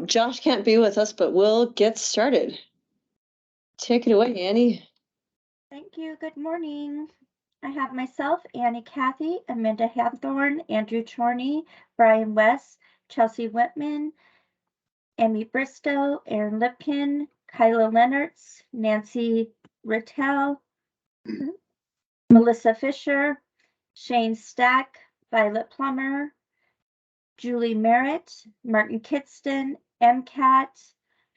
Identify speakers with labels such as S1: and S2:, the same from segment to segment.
S1: Josh can't be with us, but we'll get started. Take it away, Annie.
S2: Thank you. Good morning. I have myself, Annie Cathy, Amanda Hathorn, Andrew Chorney, Brian West, Chelsea Whitman, Amy Bristow, Aaron Lipkin, Kyla Leonards, Nancy Rittel, Melissa Fisher, Shane Stack, Violet Plummer, Julie Merritt, Martin Kitston, MCAT,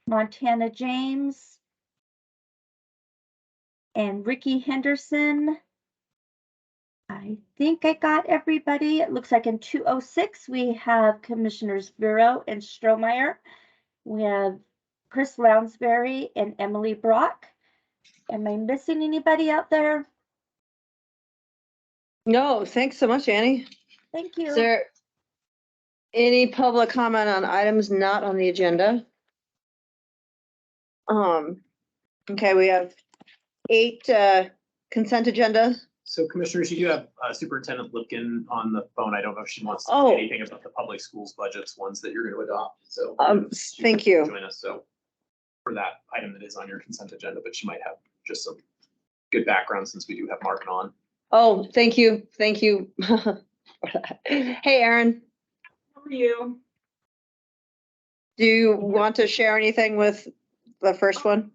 S2: Montana James, and Ricky Henderson. I think I got everybody. It looks like in 206, we have Commissioners Bureau and Strohmeyer. We have Chris Lounsbury and Emily Brock. Am I missing anybody out there?
S1: No, thanks so much, Annie.
S2: Thank you.
S1: Is there any public comment on items not on the agenda? Okay, we have 8 consent agenda.
S3: So commissioners, you do have Superintendent Lipkin on the phone. I don't know if she wants to
S1: Oh.
S3: say anything about the public schools budgets, ones that you're going to adopt. So she
S1: Thank
S3: can
S1: you.
S3: join us. So for that item that is on your consent agenda, but she might have just some good background since we do have Mark on.
S1: Oh, thank you. Thank you. Hey, Aaron,
S4: How are you?
S1: do you want to share anything with the first one?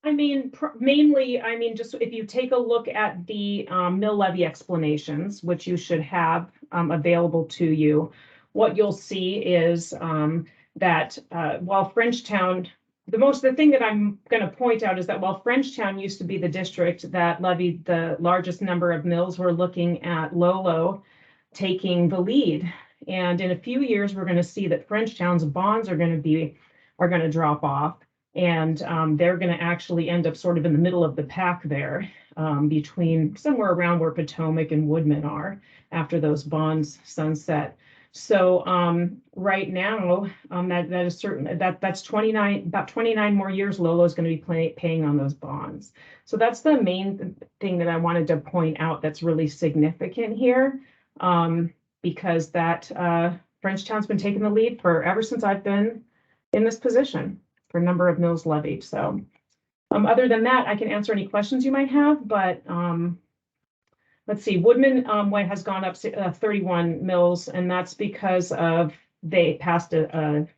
S4: I mean, mainly, I mean, just if you take a look at the mill levy explanations, which you should have available to you, what you'll see is that while Frenchtown, the thing that I'm going to point out is that while Frenchtown used to be the district that levied the largest number of mills, we're looking at Lolo taking the lead. And in a few years, we're going to see that Frenchtown's bonds are going to drop off. And they're going to actually end up sort of in the middle of the pack there, between somewhere around where Potomac and Woodman are after those bonds sunset. So right now, that is certain that's 29 more years Lolo is going to be paying on those bonds. So that's the main thing that I wanted to point out that's really significant here, because that Frenchtown's been taking the lead for ever since I've been in this position for number of mills levied. So other than that, I can answer any questions you might have, but let's see, Woodman has gone up 31 mills, and that's because of they passed a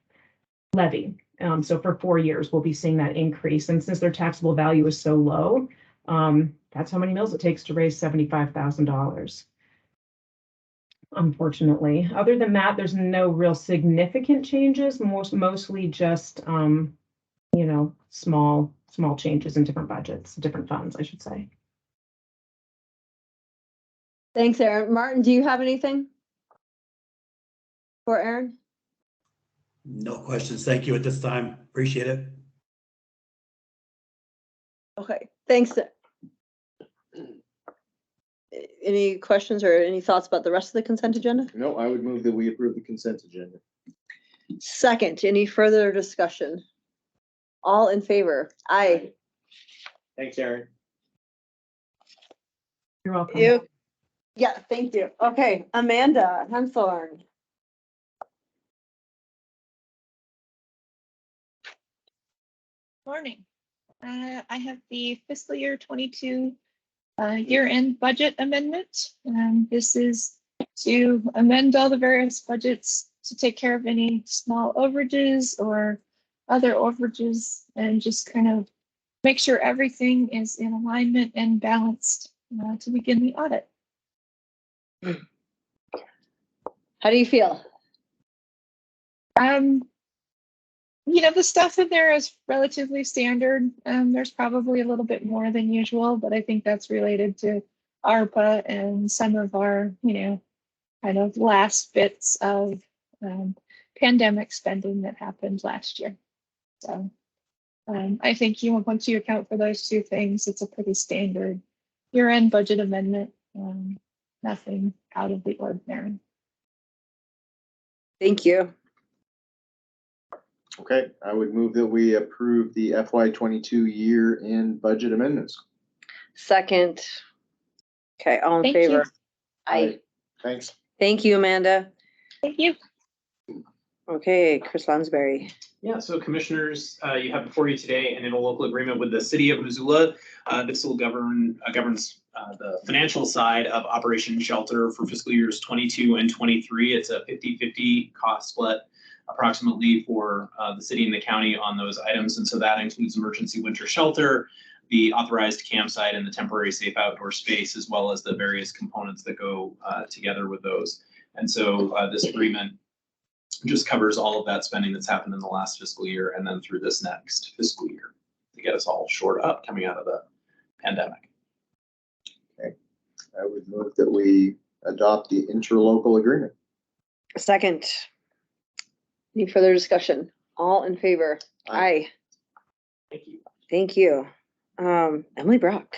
S4: levy. So for 4 years, we'll be seeing that increase. And since their taxable value is so low, that's how many mills it takes to raise $75,000. Unfortunately, other than that, there's no real significant changes, mostly just you know, small changes in different budgets, different funds, I should say.
S1: Thanks, Aaron. Martin, do you have anything for Aaron?
S5: No questions. Thank you at this time. Appreciate it.
S1: Okay, thanks. Any questions or any thoughts about the rest of the consent agenda?
S6: No, I would move that we approve the consent agenda.
S1: Second, any further discussion? All in favor? Aye.
S6: Thanks, Aaron.
S4: You're welcome.
S1: Yeah, thank you. Okay, Amanda Henthorn.
S7: Morning. I have the fiscal year 22 year-end budget amendment. This is to amend all the various budgets to take care of any small overages or other overages and just kind of make sure everything is in alignment and balanced to begin the audit.
S1: How do you feel?
S7: You know, the stuff in there is relatively standard. There's probably a little bit more than usual, but I think that's related to ARPA and some of our, you know, kind of last bits of pandemic spending that happened last year. So I think once you account for those two things, it's a pretty standard year-end budget amendment. Nothing out of the ordinary.
S1: Thank you.
S6: Okay, I would move that we approve the FY22 year-end budget amendments.
S1: Second. Okay, all in
S7: Thank
S1: favor?
S7: you.
S1: Aye.
S6: Thanks.
S1: Thank you, Amanda.
S7: Thank you.
S1: Okay, Chris Lansbury.
S3: Yeah, so commissioners, you have before you today an interlocal agreement with the city of Missoula. This will governs the financial side of Operation Shelter for fiscal years 22 and 23. It's a 50-50 cost split approximately for the city and the county on those items. And so that includes emergency winter shelter, the authorized campsite, and the temporary safe outdoor space, as well as the various components that go together with those. And so this agreement just covers all of that spending that's happened in the last fiscal year and then through this next fiscal year to get us all shored up coming out of the pandemic.
S6: I would move that we adopt the interlocal agreement.
S1: Second. Any further discussion? All in favor?
S6: Aye.
S3: Thank you.
S1: Thank you. Emily Brock.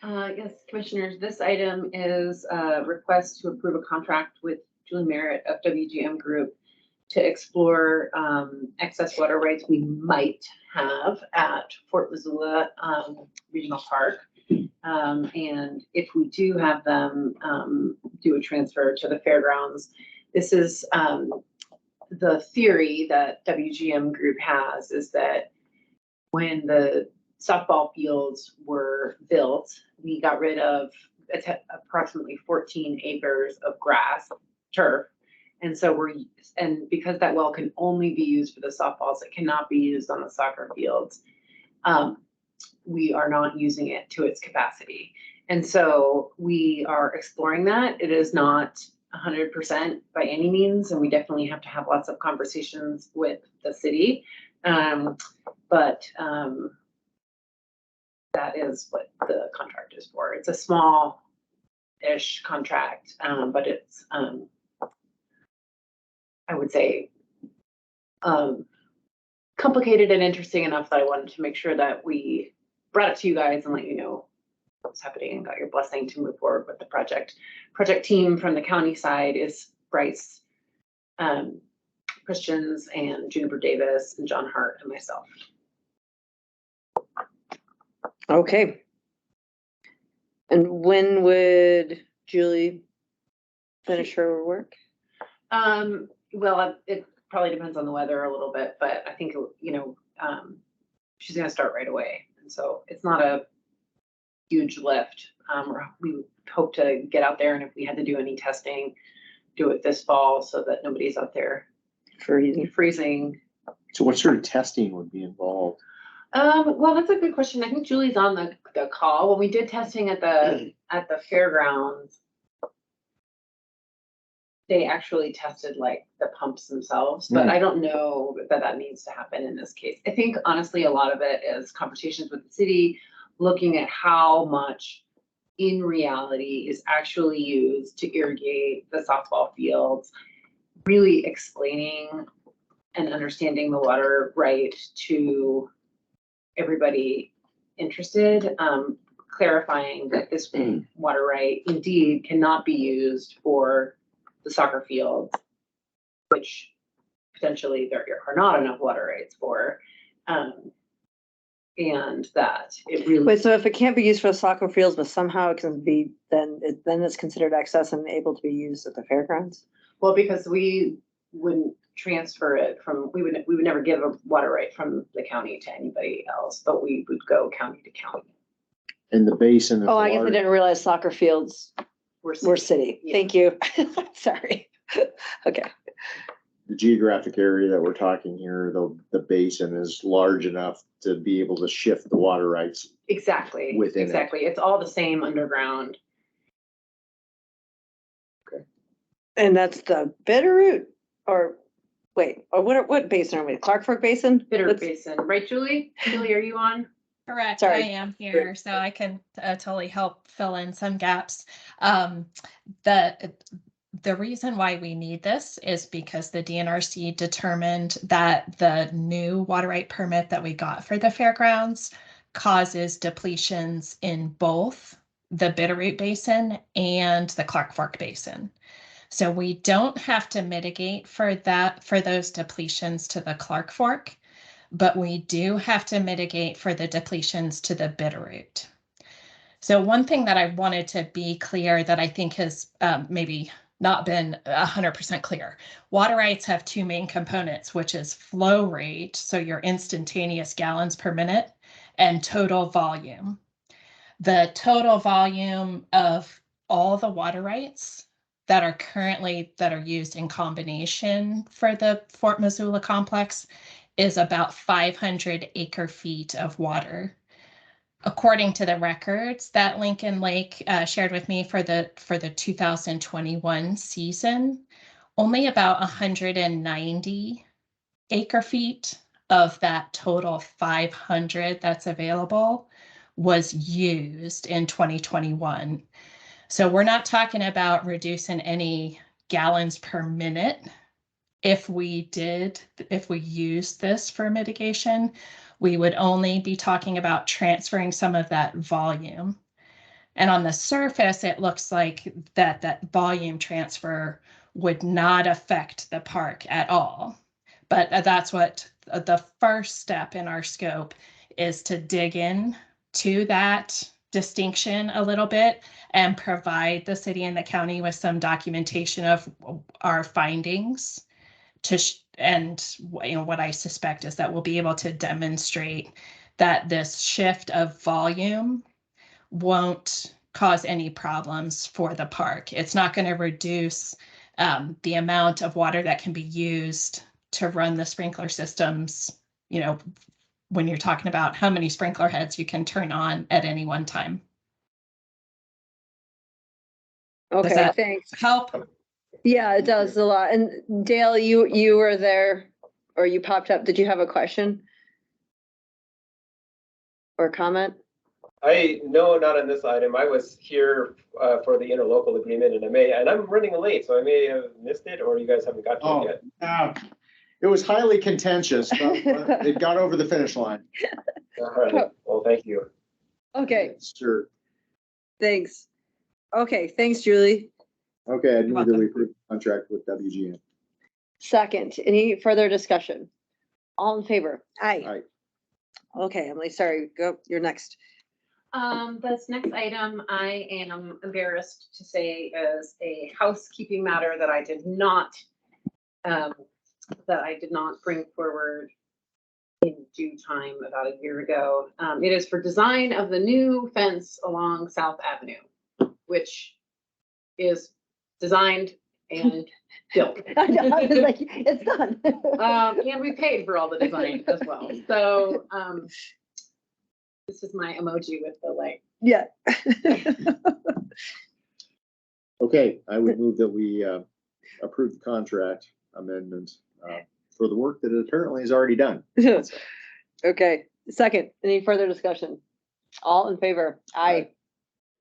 S8: Yes, commissioners, this item is a request to approve a contract with Julie Merritt of WGM Group to explore excess water rights we might have at Fort Missoula Regional Park. And if we do have them do a transfer to the fairgrounds, this is the theory that WGM Group has, is that when the softball fields were built, we got rid of approximately 14 acres of grass, turf. And so and because that well can only be used for the softballs, it cannot be used on the soccer fields. We are not using it to its capacity. And so we are exploring that. It is not 100% by any means, and we definitely have to have lots of conversations with the city. But that is what the contract is for. It's a small-ish contract, but it's I would say complicated and interesting enough that I wanted to make sure that we brought it to you guys and let you know what's happening and got your blessing to move forward with the project. Project team from the county side is Bryce Christians and Juniper Davis and John Hart and myself.
S1: Okay. And when would Julie finish her work?
S8: Well, it probably depends on the weather a little bit, but I think, she's going to start right away. And so it's not a huge lift. We hope to get out there, and if we had to do any testing, do it this fall so that nobody's out there freezing.
S6: So what sort of testing would be involved?
S8: Well, that's a good question. I think Julie's on the call. When we did testing at the fairgrounds, they actually tested like the pumps themselves, but I don't know that needs to happen in this case. I think honestly, a lot of it is conversations with the city, looking at how much in reality is actually used to irrigate the softball fields, really explaining and understanding the water right to everybody interested, clarifying that this water right indeed cannot be used for the soccer fields, which potentially there are not enough water rights for, and that it really.
S1: Wait, so if it can't be used for the soccer fields, but somehow it can be, then it's considered excess and able to be used at the fairgrounds?
S8: Well, because we wouldn't transfer it from, we would never give a water right from the county to anybody else, but we would go county to county.
S6: In the basin.
S1: Oh, I guess I didn't realize soccer fields were city.
S8: Yeah.
S1: Thank you. Sorry. Okay.
S6: The geographic area that we're talking here, the basin is large enough to be able to shift the water rights.
S8: Exactly.
S6: Within it.
S8: Exactly. It's all the same underground.
S1: And that's the Bitterroot, or wait, or what basin are we? Clark Fork Basin?
S8: Bitter Basin, right, Julie? Julie, are you on?
S9: Correct.
S1: Sorry.
S9: I am here, so I can totally help fill in some gaps. The reason why we need this is because the DNRC determined that the new water right permit that we got for the fairgrounds causes depletions in both the Bitterroot Basin and the Clark Fork Basin. So we don't have to mitigate for those depletions to the Clark Fork, but we do have to mitigate for the depletions to the Bitterroot. So one thing that I wanted to be clear that I think has maybe not been 100% clear. Water rights have two main components, which is flow rate, so your instantaneous gallons per minute, and total volume. The total volume of all the water rights that are used in combination for the Fort Missoula complex is about 500 acre feet of water. According to the records that Lincoln Lake shared with me for the 2021 season, only about 190 acre feet of that total 500 that's available was used in 2021. So we're not talking about reducing any gallons per minute. If we used this for mitigation, we would only be talking about transferring some of that volume. And on the surface, it looks like that volume transfer would not affect the park at all. But that's what the first step in our scope is, to dig in to that distinction a little bit and provide the city and the county with some documentation of our findings. And what I suspect is that we'll be able to demonstrate that this shift of volume won't cause any problems for the park. It's not going to reduce the amount of water that can be used to run the sprinkler systems, when you're talking about how many sprinkler heads you can turn on at any one time.
S1: Okay,
S9: Does that
S1: thanks.
S9: help?
S1: Yeah, it does a lot. And Dale, you were there, or you popped up. Did you have a question? Or comment?
S10: No, not on this item. I was here for the interlocal agreement, and I'm running late, so I may have missed it, or you guys haven't got to it yet.
S6: It was highly contentious, but it got over the finish line.
S10: All right. Well, thank you.
S1: Okay,
S6: Sure.
S1: thanks. Okay, thanks, Julie.
S6: Okay, I move that we approve the contract with WGN.
S1: Second, any further discussion? All in favor? Aye.
S6: Aye.
S1: Okay, Emily, sorry, go, you're next.
S8: This next item, I am embarrassed to say, is a housekeeping matter that I did not bring forward in due time about a year ago. It is for design of the new fence along South Avenue, which is designed and built.
S1: I know, I was like, it's done.
S8: And we paid for all the design as well. So this is my emoji with the like.
S1: Yeah.
S6: Okay, I would move that we approve the contract amendment for the work that it apparently is already done.
S1: Okay, second, any further discussion? All in favor? Aye.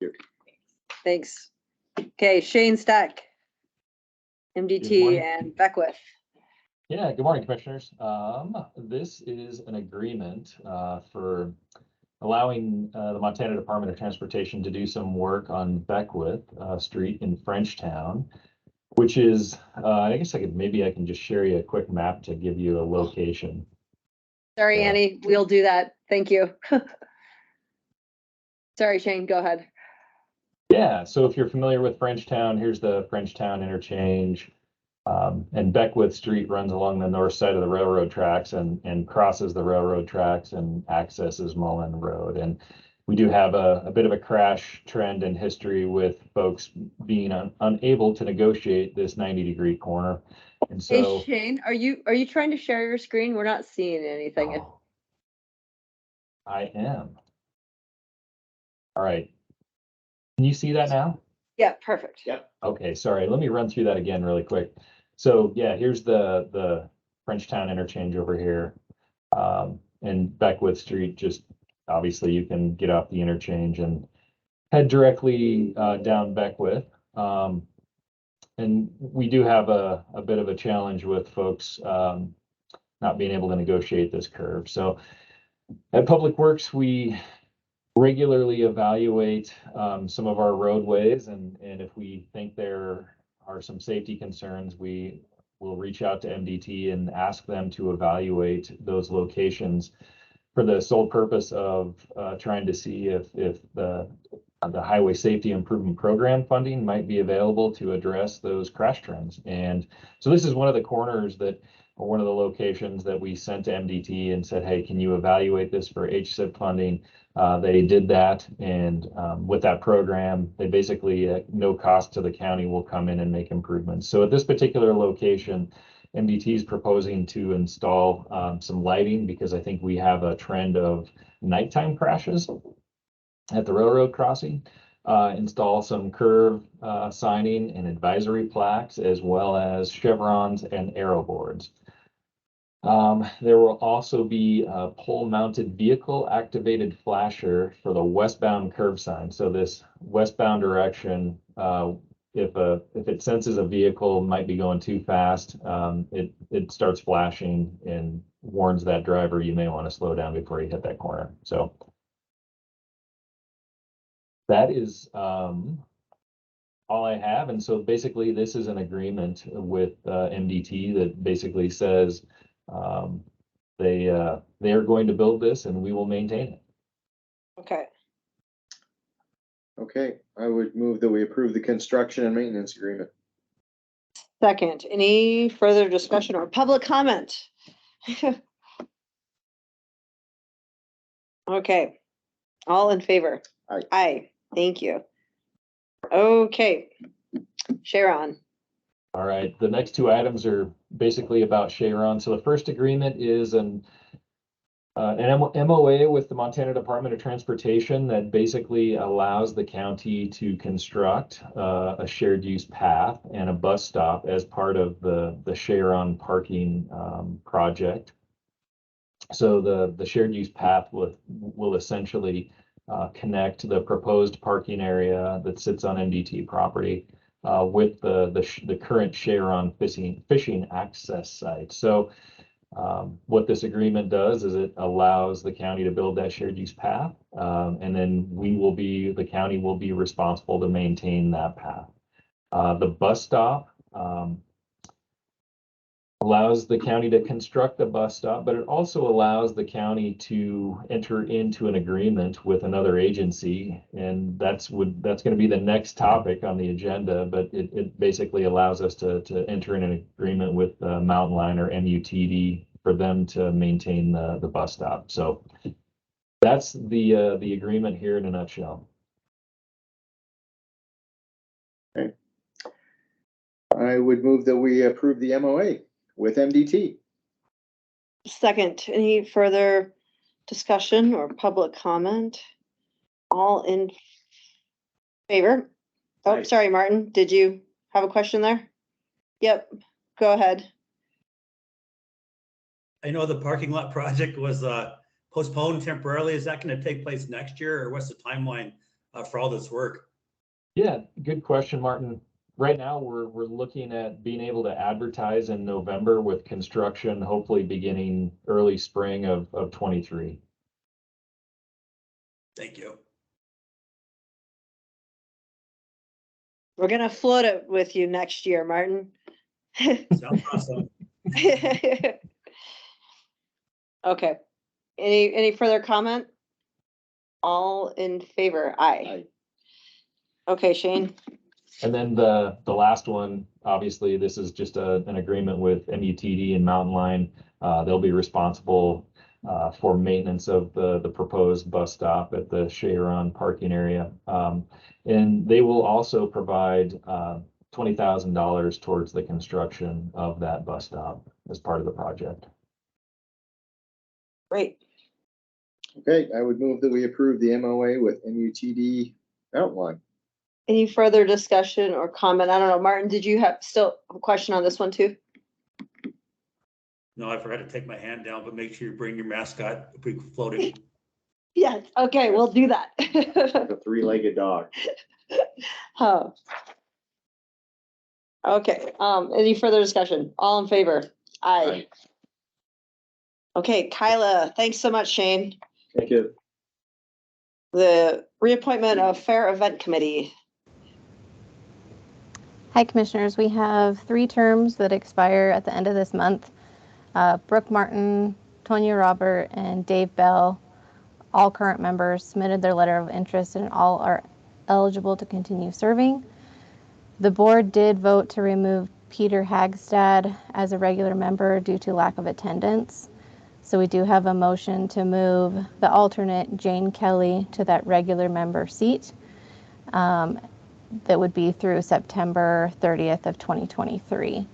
S6: Aye.
S1: Thanks. Okay, Shane Stack,
S11: Good
S1: MDT
S11: morning.
S1: and Beckwith.
S11: Yeah, good morning, commissioners. This is an agreement for allowing the Montana Department of Transportation to do some work on Beckwith Street in Frenchtown, which is, I guess I can just share you a quick map to give you a location.
S1: Sorry,
S11: Yeah.
S1: Annie, we'll do that. Thank you. Sorry, Shane, go ahead.
S11: Yeah, so if you're familiar with Frenchtown, here's the Frenchtown interchange. And Beckwith Street runs along the north side of the railroad tracks and crosses the railroad tracks and accesses Mullen Road. And we do have a bit of a crash trend in history with folks being unable to negotiate this 90-degree corner. And so
S1: Hey, Shane, are you trying to share your screen? We're not seeing anything.
S11: I am. All right. Can you see that now?
S1: Yeah, perfect.
S6: Yeah.
S11: Okay, sorry. Let me run through that again really quick. So yeah, here's the Frenchtown interchange over here. And Beckwith Street, just obviously you can get off the interchange and head directly down Beckwith. And we do have a bit of a challenge with folks not being able to negotiate this curve. So at Public Works, we regularly evaluate some of our roadways, and if we think there are some safety concerns, we will reach out to MDT and ask them to evaluate those locations for the sole purpose of trying to see if the the Highway Safety Improvement Program funding might be available to address those crash trends. And so this is one of the corners that, or one of the locations that we sent to MDT and said, hey, can you evaluate this for HSIP funding? They did that, and with that program, they basically, at no cost to the county, will come in and make improvements. So at this particular location, MDT is proposing to install some lighting, because I think we have a trend of nighttime crashes at the railroad crossing. Install some curve signing and advisory plaques, as well as chevrons and arrow boards. There will also be a pole-mounted vehicle activated flasher for the westbound curve sign. So this westbound direction, if it senses a vehicle might be going too fast, it starts flashing and warns that driver you may want to slow down before you hit that corner. So that is all I have. And so basically this is an agreement with MDT that basically says they are going to build this and we will maintain it.
S1: Okay.
S6: Okay, I would move that we approve the construction and maintenance agreement.
S1: Second, any further discussion or public comment? Okay, all in favor?
S6: Aye.
S1: Aye, thank you. Okay, Sharon.
S11: All right, the next two items are basically about Cheyron. So the first agreement is an MOA with the Montana Department of Transportation that basically allows the county to construct a shared use path and a bus stop as part of the Cheyron parking project. So the shared use path will essentially connect the proposed parking area that sits on MDT property with the current Cheyron fishing access site. So what this agreement does is it allows the county to build that shared use path, and then the county will be responsible to maintain that path. The bus stop allows the county to construct a bus stop, but it also allows the county to enter into an agreement with another agency, and that's going to be the next topic on the agenda. But it basically allows us to enter in an agreement with Mountain Line or MUTD for them to maintain the bus stop. So that's the agreement here in a nutshell.
S6: Okay. I would move that we approve the MOA with MDT.
S1: Second, any further discussion or public comment? All in favor? Oh,
S5: Aye.
S1: sorry, Martin, did you have a question there? Yep, go ahead.
S5: I know the parking lot project was postponed temporarily. Is that going to take place next year, or what's the timeline for all this work?
S11: Yeah, good question, Martin. Right now, we're looking at being able to advertise in November, with construction hopefully beginning early spring of 23.
S5: Thank you.
S1: We're gonna float it with you next year, Martin.
S5: Sounds awesome.
S1: Okay, any further comment? All in favor? Aye. Okay, Shane.
S11: And then the last one, obviously, this is just an agreement with MUTD and Mountain Line. They'll be responsible for maintenance of the proposed bus stop at the Cheyron parking area. And they will also provide $20,000 towards the construction of that bus stop as part of the project.
S1: Great.
S6: Okay, I would move that we approve the MOA with MUTD Mountain Line.
S1: Any further discussion or comment? I don't know, Martin, did you have still a question on this one too?
S5: No, I forgot to take my hand down, but make sure you bring your mascot if we floating.
S1: Yes, okay, we'll do that.
S6: A three-legged dog.
S1: Oh. Okay, any further discussion? All in favor? Aye. Okay, Kyla, thanks so much, Shane.
S6: Thank you.
S1: The reappointment of Fair Event Committee.
S12: Hi, Commissioners. We have 3 terms that expire at the end of this month. Brooke Martin, Tonya Robert, and Dave Bell, all current members, submitted their letter of interest and all are eligible to continue serving. The board did vote to remove Peter Hagstad as a regular member due to lack of attendance. So we do have a motion to move the alternate Jane Kelly to that regular member seat. That would be through September 30th of 2023.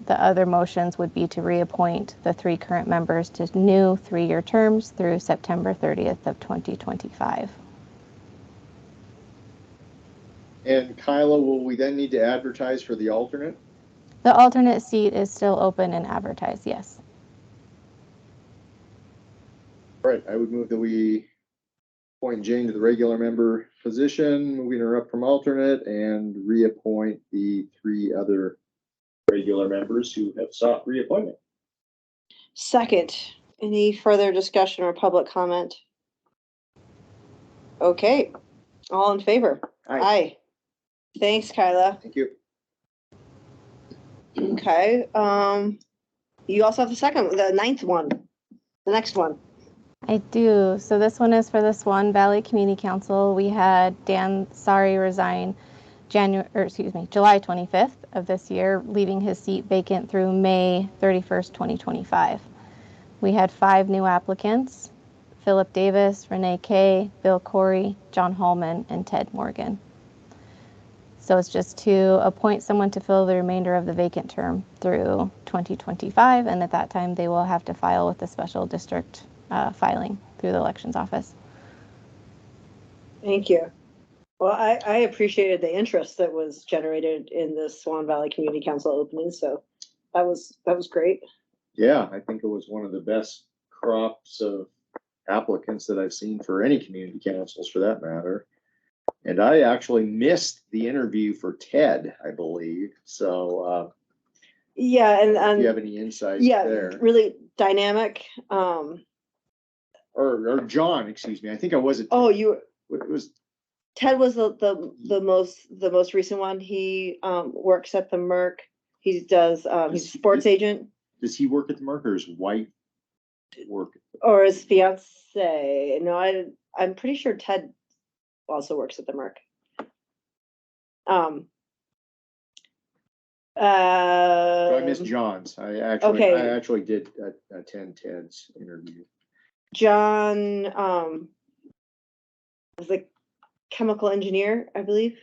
S12: The other motions would be to reappoint the 3 current members to new 3-year terms through September 30th of 2025.
S6: And Kyla, will we then need to advertise for the alternate?
S12: The alternate seat is still open and advertised, yes.
S6: All right, I would move that we appoint Jane to the regular member position, moving her up from alternate, and reappoint the 3 other regular members who have sought reappointment.
S1: Second, any further discussion or public comment? Okay, all in favor?
S6: Aye.
S1: Thanks, Kyla.
S6: Thank you.
S1: Okay, you also have the 9th one, the next one.
S12: I do. So this one is for the Swan Valley Community Council. We had Dan Sari resign July 25th of this year, leaving his seat vacant through May 31st, 2025. We had 5 new applicants: Philip Davis, Renee Kay, Bill Corey, John Hallman, and Ted Morgan. So it's just to appoint someone to fill the remainder of the vacant term through 2025, and at that time they will have to file with the special district filing through the elections office.
S1: Thank you. Well, I appreciated the interest that was generated in the Swan Valley Community Council opening, so that was great.
S6: Yeah, I think it was one of the best crops of applicants that I've seen for any community councils, for that matter. And I actually missed the interview for Ted, I believe. So
S1: Yeah, and
S6: if you have any insight
S1: yeah,
S6: there.
S1: really dynamic.
S6: Or John, excuse me. I think I wasn't.
S1: Oh,
S6: it was
S1: Ted was the most recent one. He works at the Merck. He does he's a sports agent.
S6: Does he work at the Merck, or his wife work?
S1: Or his fiance? No, I'm pretty sure Ted also works at the Merck.
S6: So I missed John's. I actually did attend Ted's interview.
S1: John was a chemical engineer, I believe.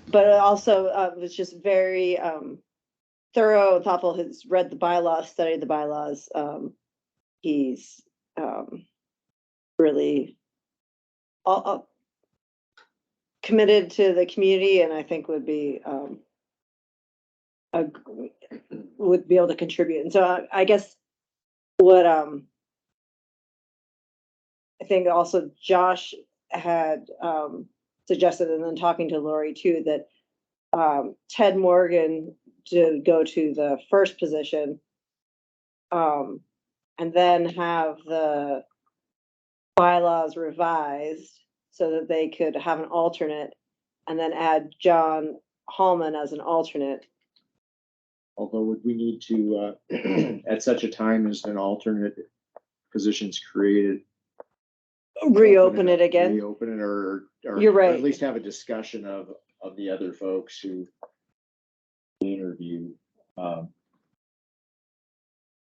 S1: But also was just very thorough and thoughtful. Has read the bylaws, studied the bylaws. He's really committed to the community, and I think would be able to contribute. And so I guess what I think also Josh had suggested, and then talking to Lori too, that Ted Morgan to go to the first position, and then have the bylaws revised so that they could have an alternate, and then add John Hallman as an alternate.
S6: Although would we need to, at such a time as an alternate position's created,
S1: Reopen it again?
S6: Reopen it, or
S1: You're right.
S6: Or at least have a discussion of the other folks who interview.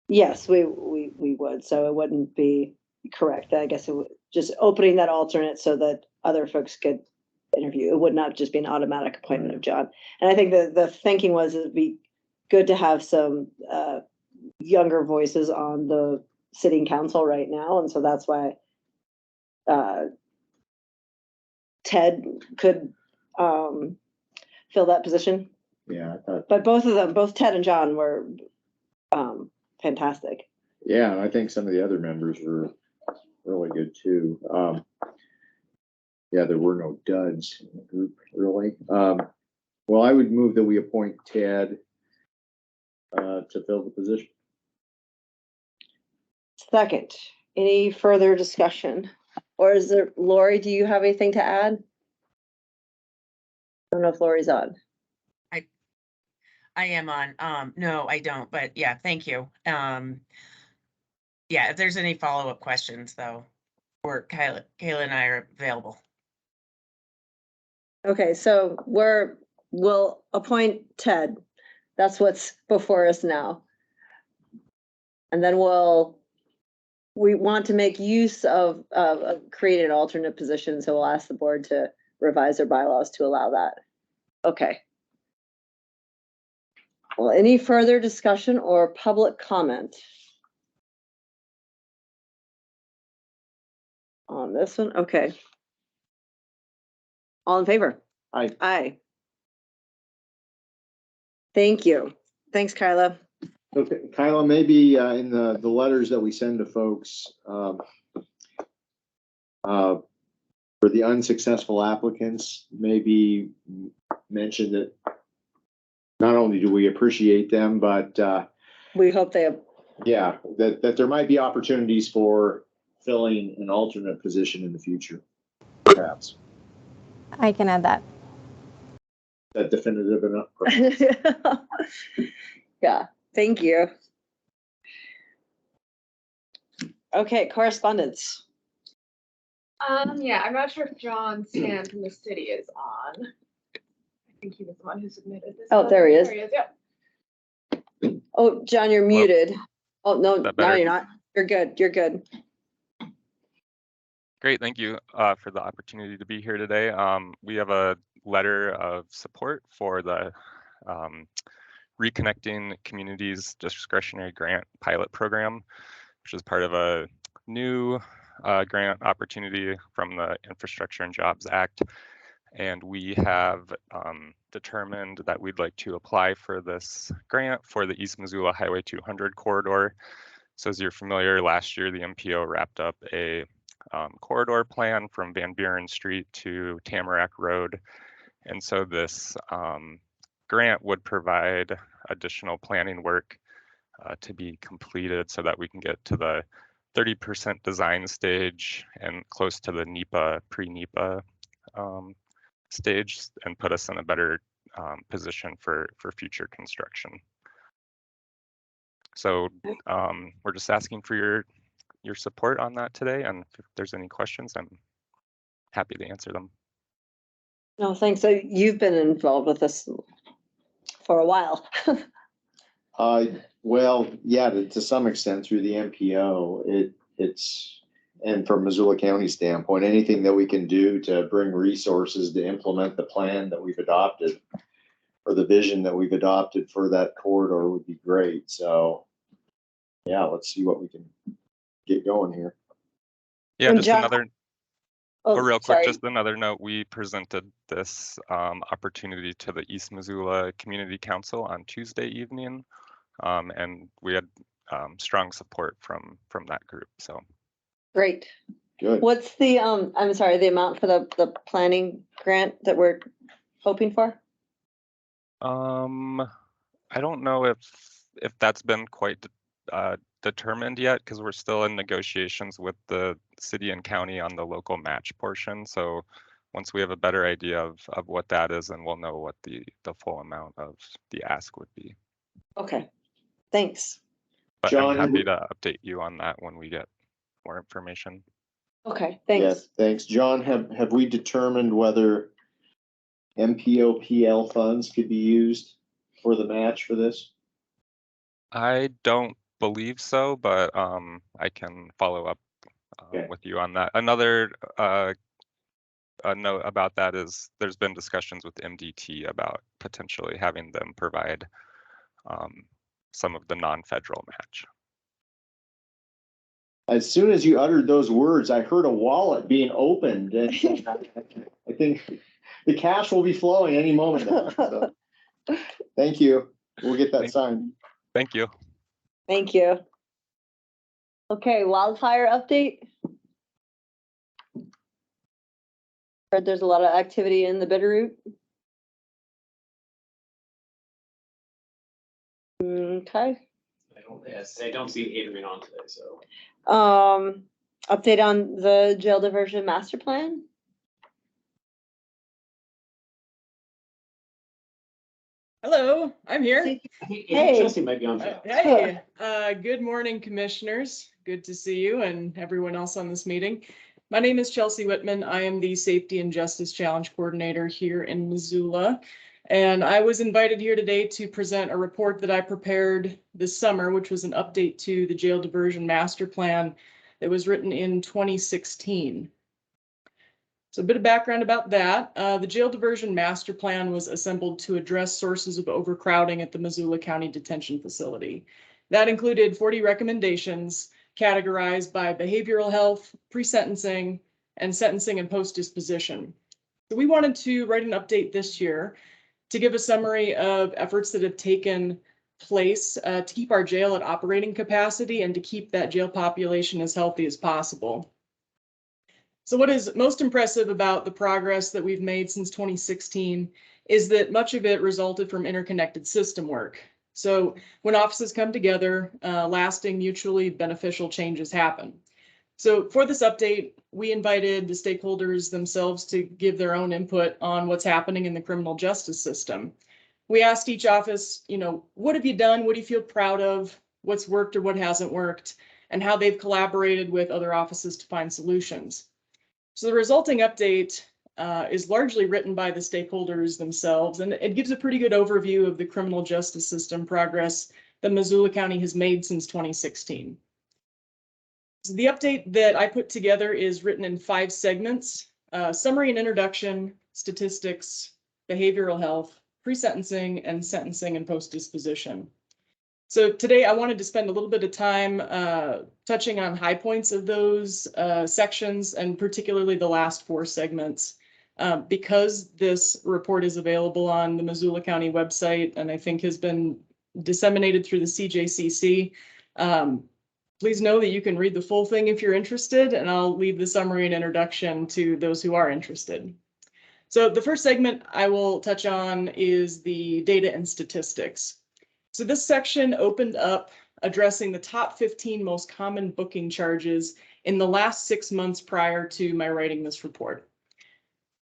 S1: Yes, we would. So it wouldn't be correct. I guess it would just opening that alternate so that other folks could interview. It would not just be an automatic appointment of John. And I think the thinking was it'd be good to have some younger voices on the sitting council right now. And so that's why Ted could fill that position.
S6: Yeah, I thought.
S1: But both of them, both Ted and John, were fantastic.
S6: Yeah, I think some of the other members were really good too. Yeah, there were no duds in the group, really. Well, I would move that we appoint Ted to fill the position.
S1: Second, any further discussion? Or is there, Lori, do you have anything to add? I don't know if Lori's on.
S13: I am on. No, I don't, but yeah, thank you. Yeah, if there's any follow-up questions though, or Kayla and I are available.
S1: Okay, so we'll appoint Ted. That's what's before us now. And then we want to make use of create an alternate position, so we'll ask the board to revise their bylaws to allow that. Okay. Well, any further discussion or public comment on this one? Okay. All in favor?
S6: Aye.
S1: Aye. Thank you. Thanks, Kyla.
S6: Okay, Kyla, maybe in the letters that we send to folks, for the unsuccessful applicants, maybe mention that not only do we appreciate them, but
S1: We hope they have.
S6: yeah, that there might be opportunities for filling an alternate position in the future, perhaps.
S12: I can add that.
S6: Is that definitive enough?
S1: Yeah, thank you. Okay, correspondence.
S14: Yeah, I'm not sure if John Stan from the city is on. I think he was the one who submitted this.
S1: Oh, there he is.
S14: There he is, yep.
S1: Oh, John, you're
S15: Hello?
S1: muted. Oh, no,
S15: Is that
S1: no,
S15: better?
S1: you're not. You're good. You're good.
S15: Great, thank you for the opportunity to be here today. We have a letter of support for the Reconnecting Communities Discretionary Grant Pilot Program, which is part of a new grant opportunity from the Infrastructure and Jobs Act. And we have determined that we'd like to apply for this grant for the East Missoula Highway 200 corridor. So as you're familiar, last year the MPO wrapped up a corridor plan from Van Buren Street to Tamarack Road. And so this grant would provide additional planning work to be completed so that we can get to the 30% design stage and close to the NEPA, pre-NEPA stage, and put us in a better position for future construction. So we're just asking for your support on that today, and if there's any questions, I'm happy to answer them.
S1: No, thanks. So you've been involved with this for a while.
S6: Well, yeah, to some extent through the MPO, and from Missoula County standpoint, anything that we can do to bring resources to implement the plan that we've adopted or the vision that we've adopted for that corridor would be great. So yeah, let's see what we can get going here.
S15: Yeah,
S1: And
S15: just
S1: John-
S15: another,
S1: Oh,
S15: real quick,
S1: sorry.
S15: just another note, we presented this opportunity to the East Missoula Community Council on Tuesday evening, and we had strong support from that group, so.
S1: Great.
S6: Good.
S1: What's the, I'm sorry, the amount for the planning grant that we're hoping for?
S15: I don't know if that's been quite determined yet, because we're still in negotiations with the city and county on the local match portion. So once we have a better idea of what that is, then we'll know what the full amount of the ask would be.
S1: Okay, thanks.
S15: But
S6: John,
S15: I'm happy to update you on that when we get more information.
S1: Okay, thanks.
S6: Yes, thanks. John, have we determined whether MPOPL funds could be used for the match for this?
S15: I don't believe so, but I can follow up
S6: Okay.
S15: with you on that. Another note about that is there's been discussions with MDT about potentially having them provide some of the non-federal match.
S6: As soon as you uttered those words, I heard a wallet being opened. And I think the cash will be flowing any moment now. So, thank you. We'll get that signed.
S15: Thank you.
S1: Thank you. Okay, wildfire update. Heard there's a lot of activity in the Bitterroot. Okay.
S3: I don't see Adrian on today, so.
S1: Update on the jail diversion master plan.
S16: Hello, I'm here.
S1: Hey.
S3: Chelsea might be on today.
S16: Hey, good morning, commissioners. Good to see you and everyone else on this meeting. My name is Chelsea Whitman. I am the Safety and Justice Challenge Coordinator here in Missoula. And I was invited here today to present a report that I prepared this summer, which was an update to the Jail Diversion Master Plan that was written in 2016. So a bit of background about that. The Jail Diversion Master Plan was assembled to address sources of overcrowding at the Missoula County Detention Facility. That included 40 recommendations categorized by behavioral health, pre-sentencing, and sentencing and post-disposition. So we wanted to write an update this year to give a summary of efforts that have taken place to keep our jail at operating capacity and to keep that jail population as healthy as possible. So what is most impressive about the progress that we've made since 2016 is that much of it resulted from interconnected system work. So when offices come together, lasting mutually beneficial changes happen. So for this update, we invited the stakeholders themselves to give their own input on what's happening in the criminal justice system. We asked each office, what have you done? What do you feel proud of? What's worked or what hasn't worked? And how they've collaborated with other offices to find solutions. So the resulting update is largely written by the stakeholders themselves, and it gives a pretty good overview of the criminal justice system progress that Missoula County has made since 2016. So the update that I put together is written in 5 segments: summary and introduction, statistics, behavioral health, pre-sentencing, and sentencing and post-disposition. So today I wanted to spend a little bit of time touching on high points of those sections, and particularly the last 4 segments. Because this report is available on the Missoula County website and I think has been disseminated through the CJCC, please know that you can read the full thing if you're interested, and I'll leave the summary and introduction to those who are interested. So the first segment I will touch on is the data and statistics. So this section opened up addressing the top 15 most common booking charges in the last 6 months prior to my writing this report.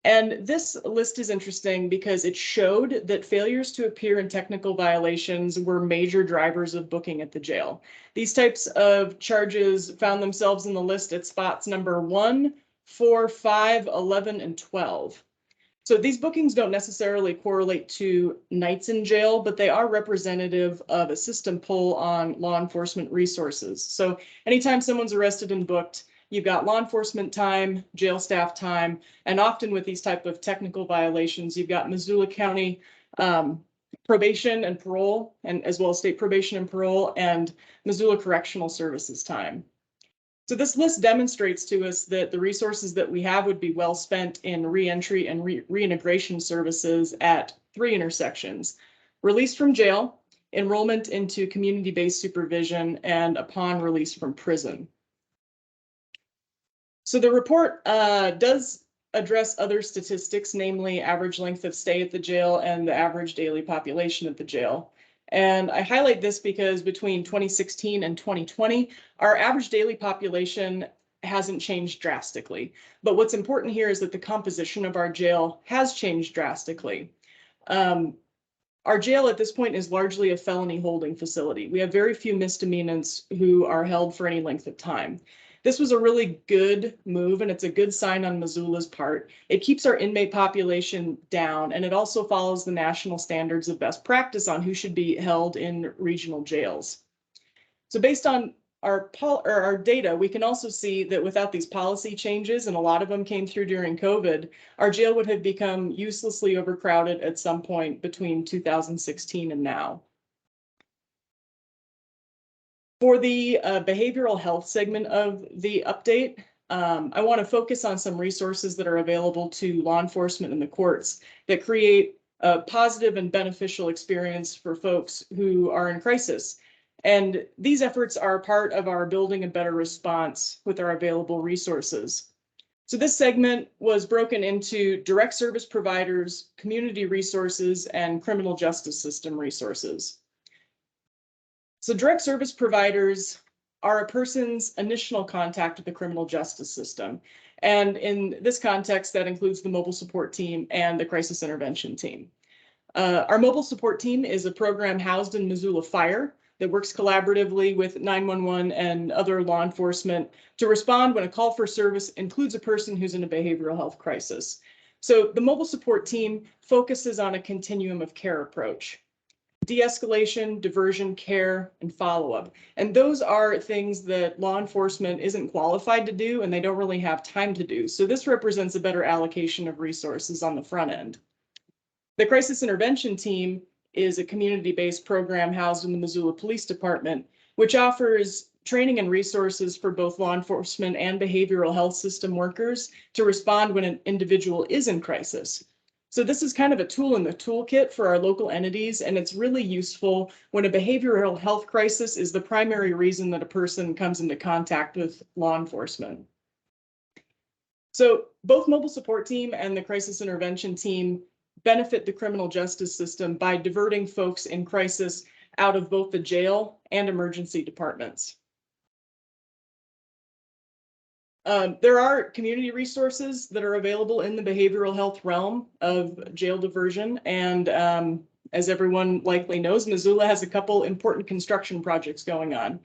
S16: And this list is interesting because it showed that failures to appear in technical violations were major drivers of booking at the jail. These types of charges found themselves in the list at spots number 1, 4, 5, 11, and 12. So these bookings don't necessarily correlate to nights in jail, but they are representative of a system pull on law enforcement resources. So anytime someone's arrested and booked, you've got law enforcement time, jail staff time, and often with these type of technical violations, you've got Missoula County probation and parole, and as well as state probation and parole, and Missoula Correctional Services time. So this list demonstrates to us that the resources that we have would be well spent in reentry and reintegration services at 3 intersections: release from jail, enrollment into community-based supervision, and upon release from prison. So the report does address other statistics, namely average length of stay at the jail and the average daily population at the jail. And I highlight this because between 2016 and 2020, our average daily population hasn't changed drastically. But what's important here is that the composition of our jail has changed drastically. Our jail at this point is largely a felony holding facility. We have very few misdemeanants who are held for any length of time. This was a really good move, and it's a good sign on Missoula's part. It keeps our inmate population down, and it also follows the national standards of best practice on who should be held in regional jails. So based on our data, we can also see that without these policy changes, and a lot of them came through during COVID, our jail would have become uselessly overcrowded at some point between 2016 and now. For the behavioral health segment of the update, I want to focus on some resources that are available to law enforcement and the courts that create a positive and beneficial experience for folks who are in crisis. And these efforts are part of our building a better response with our available resources. So this segment was broken into direct service providers, community resources, and criminal justice system resources. So direct service providers are a person's initial contact with the criminal justice system. And in this context, that includes the mobile support team and the crisis intervention team. Our mobile support team is a program housed in Missoula Fire, that works collaboratively with 911 and other law enforcement to respond when a call for service includes a person who's in a behavioral health crisis. So the mobile support team focuses on a continuum of care approach: de-escalation, diversion, care, and follow-up. And those are things that law enforcement isn't qualified to do, and they don't really have time to do. So this represents a better allocation of resources on the front end. The crisis intervention team is a community-based program housed in the Missoula Police Department, which offers training and resources for both law enforcement and behavioral health system workers to respond when an individual is in crisis. So this is kind of a tool in the toolkit for our local entities, and it's really useful when a behavioral health crisis is the primary reason that a person comes into contact with law enforcement. So both mobile support team and the crisis intervention team benefit the criminal justice system by diverting folks in crisis out of both the jail and emergency departments. There are community resources that are available in the behavioral health realm of jail diversion. And as everyone likely knows, Missoula has a couple important construction projects going on.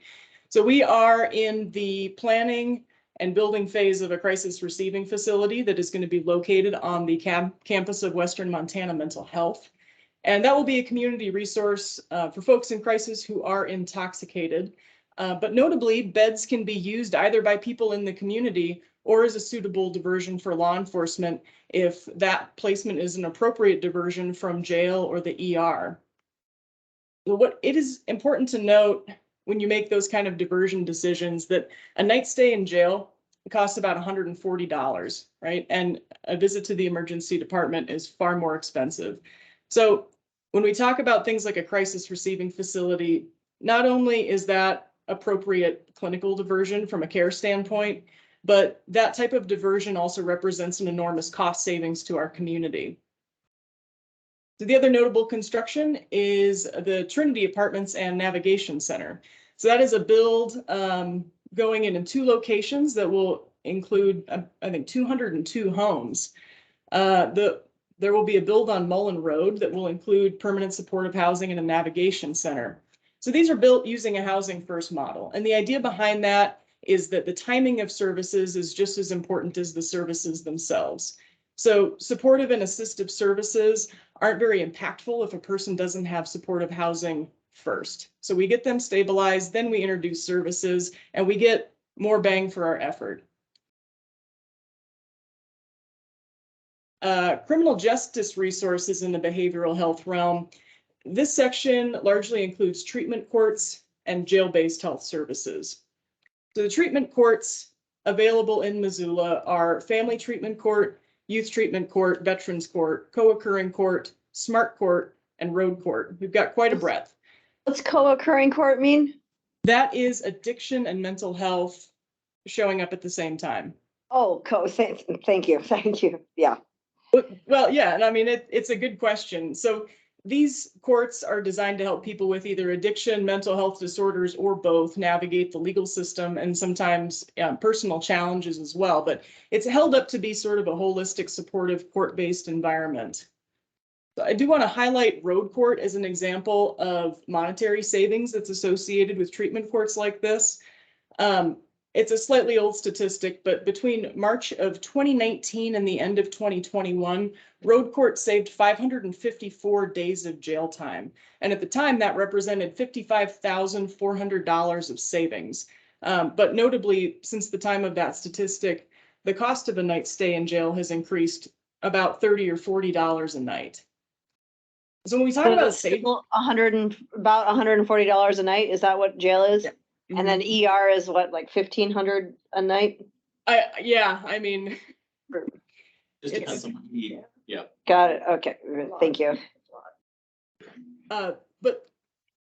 S16: So we are in the planning and building phase of a crisis receiving facility that is going to be located on the campus of Western Montana Mental Health. And that will be a community resource for folks in crisis who are intoxicated. But notably, beds can be used either by people in the community or as a suitable diversion for law enforcement if that placement is an appropriate diversion from jail or the ER. What it is important to note when you make those kind of diversion decisions that a night stay in jail costs about $140, right? And a visit to the emergency department is far more expensive. So when we talk about things like a crisis receiving facility, not only is that appropriate clinical diversion from a care standpoint, but that type of diversion also represents an enormous cost savings to our community. So the other notable construction is the Trinity Apartments and Navigation Center. So that is a build going in 2 locations that will include, I think, 202 homes. There will be a build on Mullen Road that will include permanent supportive housing and a navigation center. So these are built using a housing first model. And the idea behind that is that the timing of services is just as important as the services themselves. So supportive and assistive services aren't very impactful if a person doesn't have supportive housing first. So we get them stabilized, then we introduce services, and we get more bang for our effort. Criminal justice resources in the behavioral health realm. This section largely includes treatment courts and jail-based health services. So the treatment courts available in Missoula are Family Treatment Court, Youth Treatment Court, Veterans Court, Co-occurring Court, Smart Court, and Road Court. We've got quite a breadth.
S1: What's co-occurring court mean?
S16: That is addiction and mental health showing up at the same time.
S1: Oh, thank you. Yeah.
S16: Well, yeah, and I mean, it's a good question. So these courts are designed to help people with either addiction, mental health disorders, or both navigate the legal system and sometimes personal challenges as well. But it's held up to be sort of a holistic, supportive, court-based environment. So I do want to highlight Road Court as an example of monetary savings that's associated with treatment courts like this. It's a slightly old statistic, but between March of 2019 and the end of 2021, Road Court saved 554 days of jail time. And at the time, that represented $55,400 of savings. But notably, since the time of that statistic, the cost of a night stay in jail has increased about $30 or $40 a night. So when we talk about saving,
S1: about $140 a night, is that what jail is? Yeah. Mm-hmm. And then ER is what, like $1,500 a night?
S16: Yeah, I mean,
S3: just depends on what you need. Yeah.
S1: Got it. Okay. Thank you.
S16: But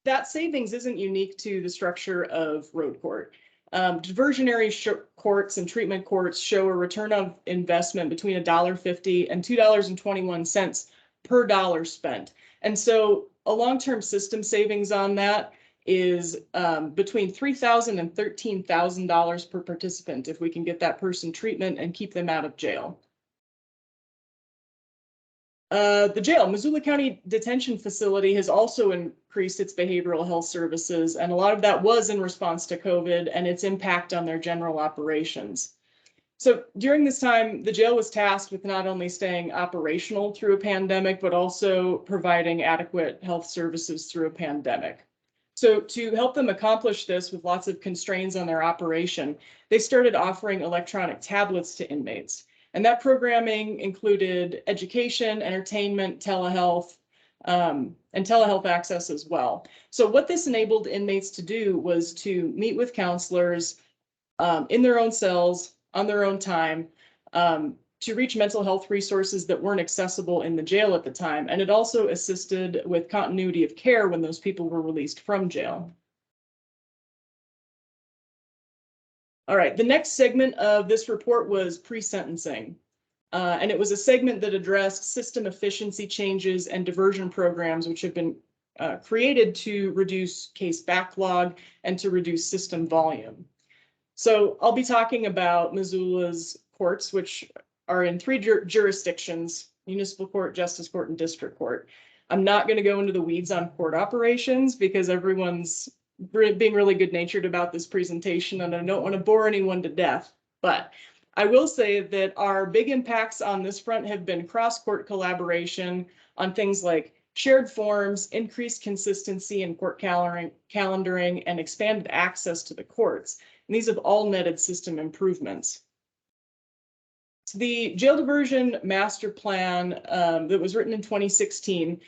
S16: that savings isn't unique to the structure of Road Court. Diversionary courts and treatment courts show a return of investment between $1.50 and $2.21 per dollar spent. And so a long-term system savings on that is between $3,000 and $13,000 per participant if we can get that person treatment and keep them out of jail. The jail, Missoula County Detention Facility, has also decreased its behavioral health services, and a lot of that was in response to COVID and its impact on their general operations. So during this time, the jail was tasked with not only staying operational through a pandemic, but also providing adequate health services through a pandemic. So to help them accomplish this with lots of constraints on their operation, they started offering electronic tablets to inmates. And that programming included education, entertainment, telehealth, and telehealth access as well. So what this enabled inmates to do was to meet with counselors in their own cells, on their own time, to reach mental health resources that weren't accessible in the jail at the time. And it also assisted with continuity of care when those people were released from jail. All right, the next segment of this report was pre-sentencing. And it was a segment that addressed system efficiency changes and diversion programs, which have been created to reduce case backlog and to reduce system volume. So I'll be talking about Missoula's courts, which are in 3 jurisdictions: municipal court, justice court, and district court. I'm not going to go into the weeds on court operations because everyone's being really good natured about this presentation and I don't want to bore anyone to death. But I will say that our big impacts on this front have been cross-court collaboration on things like shared forms, increased consistency in court calendaring, and expanded access to the courts. And these have all netted system improvements. So the jail diversion master plan that was written in 2016,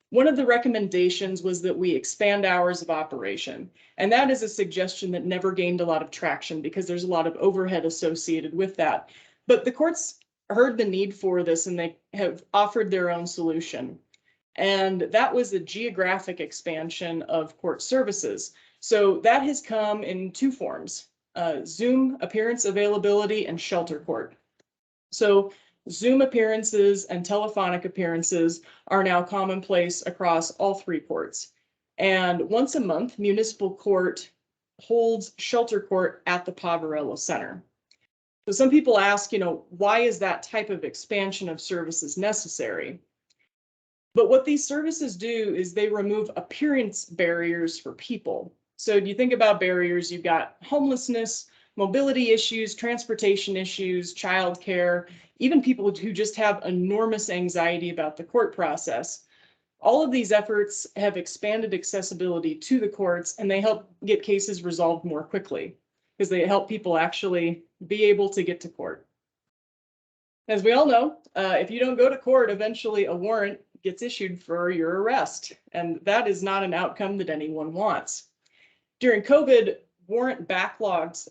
S16: one of the recommendations was that we expand hours of operation. And that is a suggestion that never gained a lot of traction because there's a lot of overhead associated with that. But the courts heard the need for this and they have offered their own solution. And that was a geographic expansion of court services. So that has come in 2 forms: Zoom appearance availability and shelter court. So Zoom appearances and telephonic appearances are now commonplace across all 3 courts. And once a month, municipal court holds shelter court at the Poverello Center. So some people ask, why is that type of expansion of services necessary? But what these services do is they remove appearance barriers for people. So you think about barriers, you've got homelessness, mobility issues, transportation issues, childcare, even people who just have enormous anxiety about the court process. All of these efforts have expanded accessibility to the courts and they help get cases resolved more quickly because they help people actually be able to get to court. As we all know, if you don't go to court, eventually a warrant gets issued for your arrest, and that is not an outcome that anyone wants. During COVID, warrant backlogs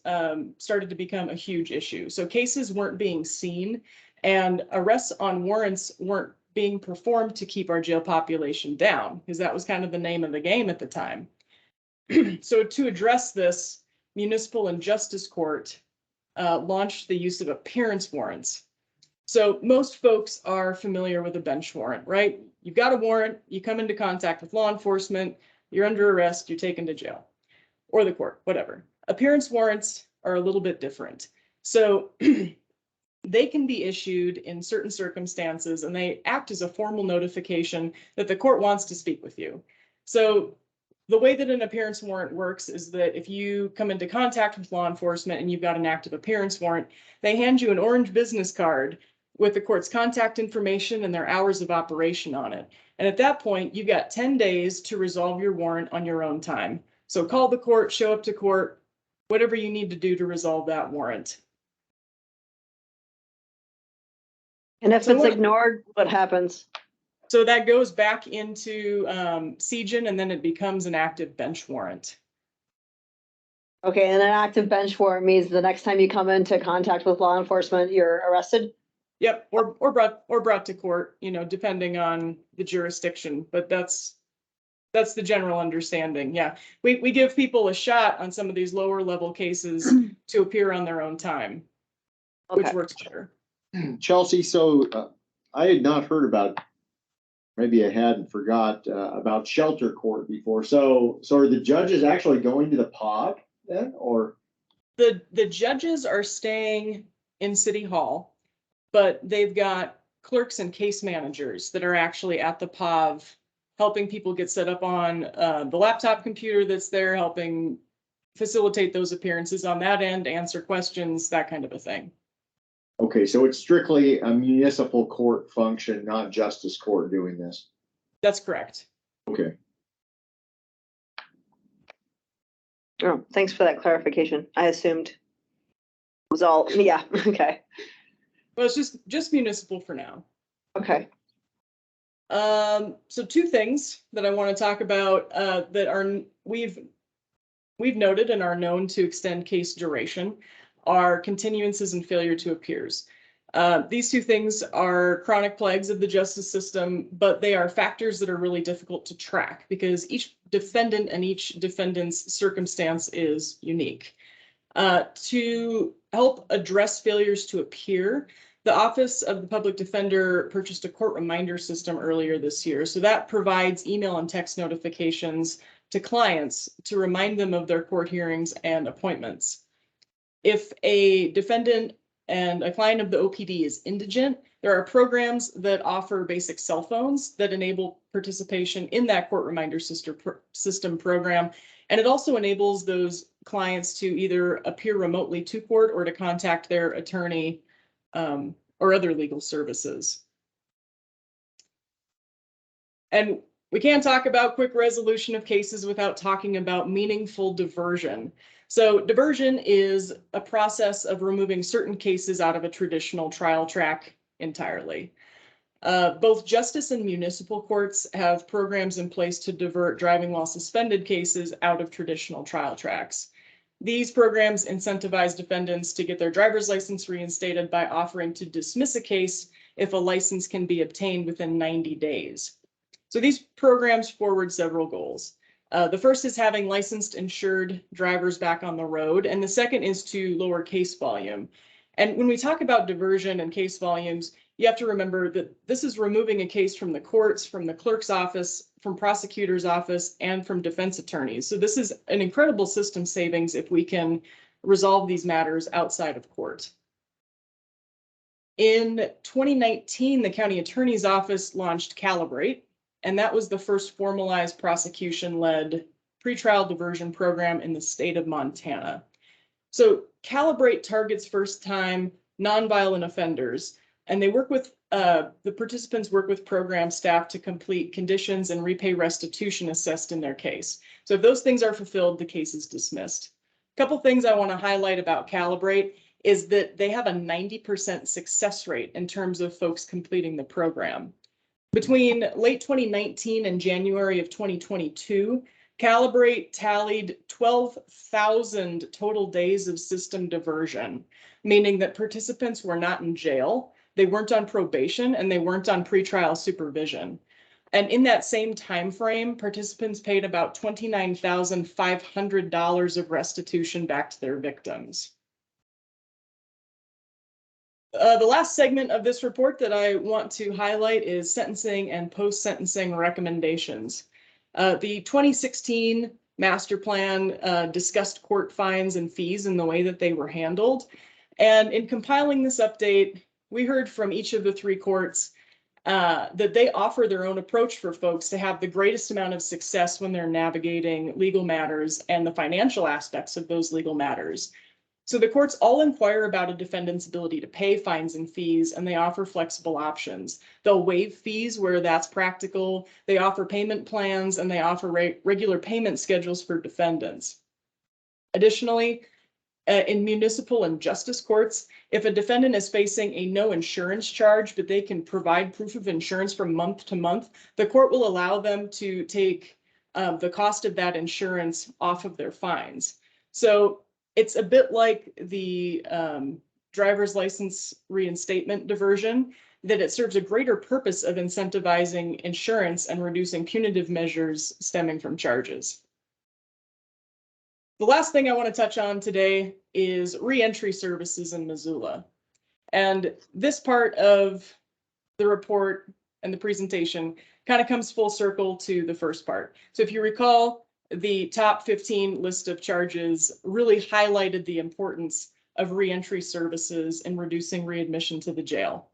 S16: started to become a huge issue. So cases weren't being seen and arrests on warrants weren't being performed to keep our jail population down, because that was kind of the name of the game at the time. So to address this, municipal and justice court launched the use of appearance warrants. So most folks are familiar with a bench warrant, right? You've got a warrant, you come into contact with law enforcement, you're under arrest, you're taken to jail or the court, whatever. Appearance warrants are a little bit different. So they can be issued in certain circumstances and they act as a formal notification that the court wants to speak with you. So the way that an appearance warrant works is that if you come into contact with law enforcement and you've got an active appearance warrant, they hand you an orange business card with the court's contact information and their hours of operation on it. And at that point, you've got 10 days to resolve your warrant on your own time. So call the court, show up to court, whatever you need to do to resolve that warrant.
S1: And if it's ignored, what happens?
S16: So that goes back into CJIN and then it becomes an active bench warrant.
S1: Okay, and an active bench warrant means the next time you come into contact with law enforcement, you're arrested?
S16: Yep, or brought to court, depending on the jurisdiction, but that's the general understanding. Yeah, we give people a shot on some of these lower level cases to appear on their own time, which works better.
S6: Chelsea, so I had not heard about, maybe I had and forgot about shelter court before. So are the judges actually going to the pod then, or?
S16: The judges are staying in City Hall, but they've got clerks and case managers that are actually at the POV helping people get set up on the laptop computer that's there, helping facilitate those appearances on that end, answer questions, that kind of a thing.
S6: Okay, so it's strictly a municipal court function, not justice court doing this.
S16: That's correct.
S6: Okay.
S1: Oh, thanks for that clarification. I assumed it was all, yeah, okay,
S16: Well, it's just municipal for now.
S1: okay.
S16: So two things that I want to talk about that are we've noted and are known to extend case duration are continuances and failure to appears. These two things are chronic plagues of the justice system, but they are factors that are really difficult to track because each defendant and each defendant's circumstance is unique. To help address failures to appear, the Office of the Public Defender purchased a court reminder system earlier this year. So that provides email and text notifications to clients to remind them of their court hearings and appointments. If a defendant and a client of the OPD is indigent, there are programs that offer basic cell phones that enable participation in that court reminder system program. And it also enables those clients to either appear remotely to court or to contact their attorney or other legal services. And we can't talk about quick resolution of cases without talking about meaningful diversion. So diversion is a process of removing certain cases out of a traditional trial track entirely. Both justice and municipal courts have programs in place to divert driving while suspended cases out of traditional trial tracks. These programs incentivize defendants to get their driver's license reinstated by offering to dismiss a case if a license can be obtained within 90 days. So these programs forward several goals. The first is having licensed insured drivers back on the road, and the second is to lower case volume. And when we talk about diversion and case volumes, you have to remember that this is removing a case from the courts, from the clerk's office, from prosecutor's office, and from defense attorneys. So this is an incredible system savings if we can resolve these matters outside of court. In 2019, the county attorney's office launched Calibrate, and that was the first formalized prosecution-led pretrial diversion program in the state of Montana. So Calibrate targets first-time nonviolent offenders, and they work with the participants work with program staff to complete conditions and repay restitution assessed in their case. So if those things are fulfilled, the case is dismissed. A couple things I want to highlight about Calibrate is that they have a 90% success rate in terms of folks completing the program. Between late 2019 and January of 2022, Calibrate tallied 12,000 total days of system diversion, meaning that participants were not in jail, they weren't on probation, and they weren't on pretrial supervision. And in that same time frame, participants paid about $29,500 of restitution back to their victims. The last segment of this report that I want to highlight is sentencing and post-sentencing recommendations. The 2016 master plan discussed court fines and fees and the way that they were handled. And in compiling this update, we heard from each of the three courts that they offer their own approach for folks to have the greatest amount of success when they're navigating legal matters and the financial aspects of those legal matters. So the courts all inquire about a defendant's ability to pay fines and fees, and they offer flexible options. They'll waive fees where that's practical. They offer payment plans, and they offer regular payment schedules for defendants. Additionally, in municipal and justice courts, if a defendant is facing a no insurance charge, but they can provide proof of insurance from month to month, the court will allow them to take the cost of that insurance off of their fines. So it's a bit like the driver's license reinstatement diversion, that it serves a greater purpose of incentivizing insurance and reducing punitive measures stemming from charges. The last thing I want to touch on today is reentry services in Missoula. And this part of the report and the presentation kind of comes full circle to the first part. So if you recall, the top 15 list of charges really highlighted the importance of reentry services in reducing readmission to the jail.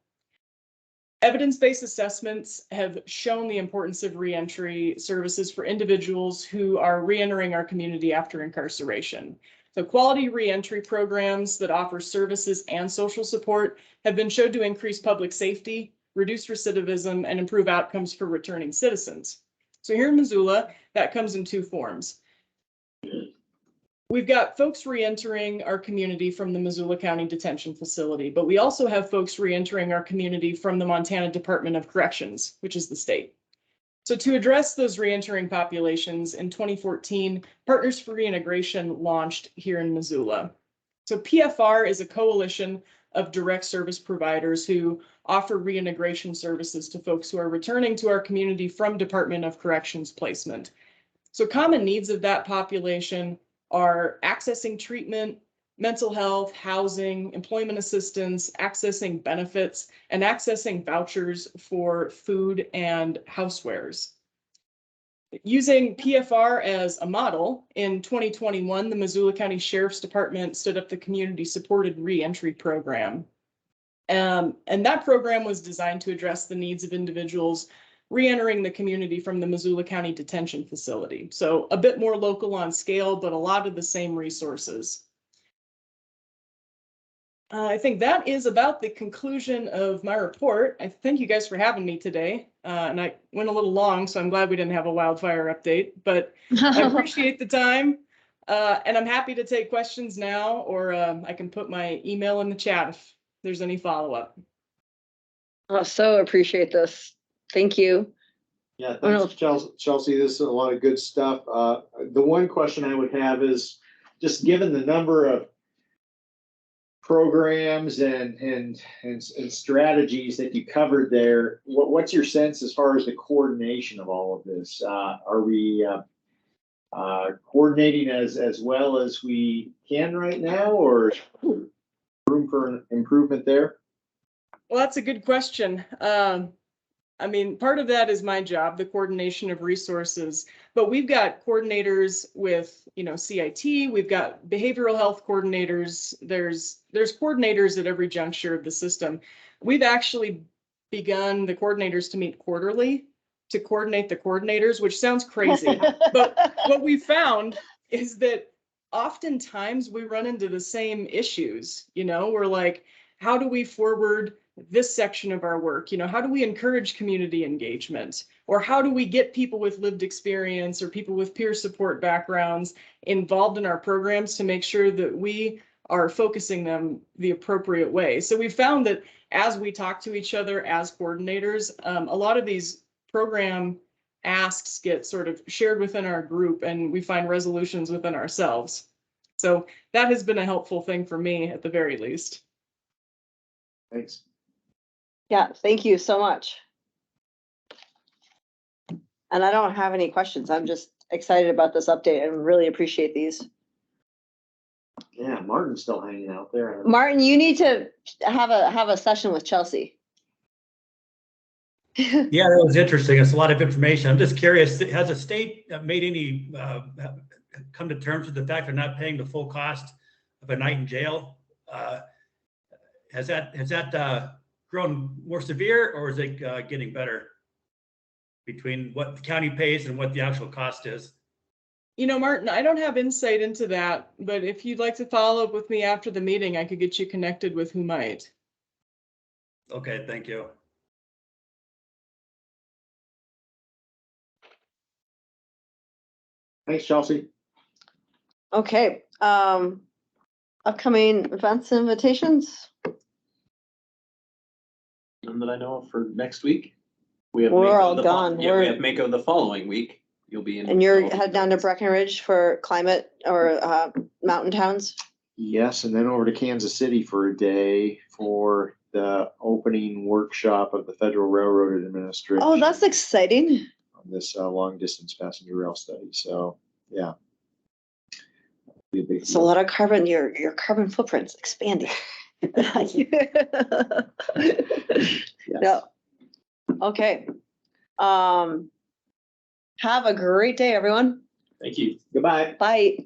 S16: Evidence-based assessments have shown the importance of reentry services for individuals who are reentering our community after incarceration. So quality reentry programs that offer services and social support have been shown to increase public safety, reduce recidivism, and improve outcomes for returning citizens. So here in Missoula, that comes in two forms. We've got folks reentering our community from the Missoula County Detention Facility, but we also have folks reentering our community from the Montana Department of Corrections, which is the state. So to address those reentering populations, in 2014, Partners for Reintegration launched here in Missoula. So PFR is a coalition of direct service providers who offer reintegration services to folks who are returning to our community from Department of Corrections placement. So common needs of that population are accessing treatment, mental health, housing, employment assistance, accessing benefits, and accessing vouchers for food and housewares. Using PFR as a model, in 2021, the Missoula County Sheriff's Department stood up the Community Supported Reentry Program. And that program was designed to address the needs of individuals reentering the community from the Missoula County Detention Facility. So a bit more local on scale, but a lot of the same resources. I think that is about the conclusion of my report. I thank you guys for having me today. And I went a little long, so I'm glad we didn't have a wildfire update, but I appreciate the time. And I'm happy to take questions now, or I can put my email in the chat if there's any follow-up.
S1: I so appreciate this. Thank you.
S6: Yeah, thanks, Chelsea. This is a lot of good stuff. The one question I would have is, just given the number of programs and strategies that you covered there, what's your sense as far as the coordination of all of this? Are we coordinating as well as we can right now, or room for improvement there?
S16: Well, that's a good question. I mean, part of that is my job, the coordination of resources, but we've got coordinators with, CIT, we've got behavioral health coordinators, there's coordinators at every juncture of the system. We've actually begun the coordinators to meet quarterly to coordinate the coordinators, which sounds crazy, but what we found is that oftentimes we run into the same issues. We're like, how do we forward this section of our work? How do we encourage community engagement? Or how do we get people with lived experience or people with peer support backgrounds involved in our programs to make sure that we are focusing them the appropriate way? So we found that as we talk to each other as coordinators, a lot of these program asks get sort of shared within our group, and we find resolutions within ourselves. So that has been a helpful thing for me at the very least.
S6: Thanks.
S1: Yeah, thank you so much. And I don't have any questions. I'm just excited about this update and really appreciate these.
S6: Yeah, Martin's still hanging out there.
S1: Martin, you need to have a session with Chelsea.
S5: Yeah, that was interesting. It's a lot of information. I'm just curious, has the state made any, come to terms with the fact they're not paying the full cost of a night in jail? Has that grown more severe, or is it getting better between what the county pays and what the actual cost is?
S16: Martin, I don't have insight into that, but if you'd like to follow up with me after the meeting, I could get you connected with who might.
S5: Okay, thank you.
S6: Thanks, Chelsea.
S1: Okay, upcoming events and invitations.
S3: None that I know of for next week. We're
S1: all gone.
S3: We have Mako the following week. You'll be in.
S1: And you're headed down to Breckenridge for climate or mountain towns?
S6: Yes, and then over to Kansas City for a day for the opening workshop of the Federal Railroad Administration.
S1: Oh, that's exciting.
S6: On this long distance passenger rail study. So yeah.
S1: It's a lot of carbon, your carbon footprint's expanding. Yeah. Okay. Have a great day, everyone.
S3: Thank you.
S6: Goodbye.
S1: Bye.